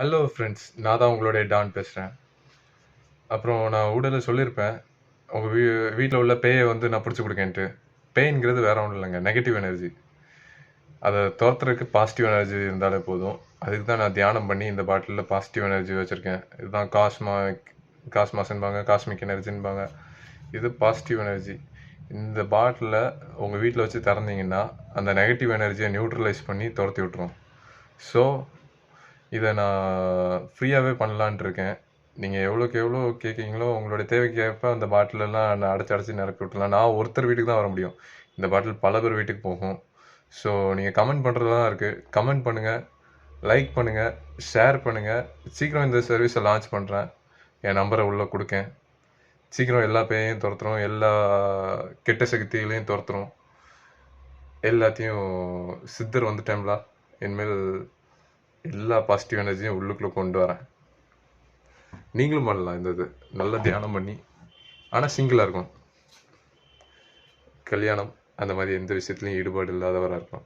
Hello friends, நான் தான் உங்களுடைய டான் பேசுகிறேன். அப்புறம் நான் ஊடல சொல்லியிருப்பேன், உங்கள் வீட்டில் உள்ள பேயை வந்து நான் பிடிச்சி கொடுக்கேன்ட்டு. பேய்ங்கிறது வேற ஒன்றும் இல்லைங்க, நெகட்டிவ் எனர்ஜி. அதை துரத்துறதுக்கு பாசிட்டிவ் எனர்ஜி இருந்தாலே போதும். அதுக்கு தான் நான் தியானம் பண்ணி இந்த பாட்டிலில் பாசிட்டிவ் எனர்ஜி வச்சுருக்கேன். இதுதான் காஸ்மாஸ்ன்பாங்க, காஸ்மிக் எனர்ஜின்பாங்க. இது பாசிட்டிவ் எனர்ஜி. இந்த பாட்டிலை உங்கள் வீட்டில் வச்சு திறந்தீங்கன்னா அந்த நெகட்டிவ் எனர்ஜியை நியூட்ரலைஸ் பண்ணி துரத்தி விட்டுரும். ஸோ இதை நான் ஃப்ரீயாகவே பண்ணலான்ட்டு இருக்கேன். நீங்கள் எவ்வளோக்கு எவ்வளோ கேட்குறீங்களோ உங்களுடைய தேவைக்கேற்ப அந்த பாட்டிலெல்லாம் நான் அடைச்சி நிரப்பி விட்டுலாம். நான் ஒருத்தர் வீட்டுக்கு தான் வர முடியும். இந்த பாட்டில் பல பேர் வீட்டுக்கு போகும். ஸோ நீங்கள் கமெண்ட் பண்ணுறது தான் இருக்குது. கமெண்ட் பண்ணுங்கள், லைக் பண்ணுங்கள், ஷேர் பண்ணுங்கள். சீக்கிரம் இந்த சர்வீஸை லான்ச் பண்ணுறேன். என் நம்பரை உள்ளே கொடுக்கேன். சீக்கிரம் எல்லா பேயையும் துரத்துறோம், எல்லா கெட்ட சக்திகளையும் துரத்துறோம். எல்லாத்தையும் சித்தர் வந்துட்டேன்ல, இனிமேல் எல்லா பாசிட்டிவ் எனர்ஜியும் உள்ளுக்குள்ளே கொண்டு வரேன். நீங்களும் பண்ணலாம். இந்த இது நல்லா தியானம் பண்ணி, ஆனால் சிங்கிளாக இருக்கும். கல்யாணம் அந்த மாதிரி எந்த விஷயத்துலையும் ஈடுபாடு இல்லாதவராக இருக்கும்.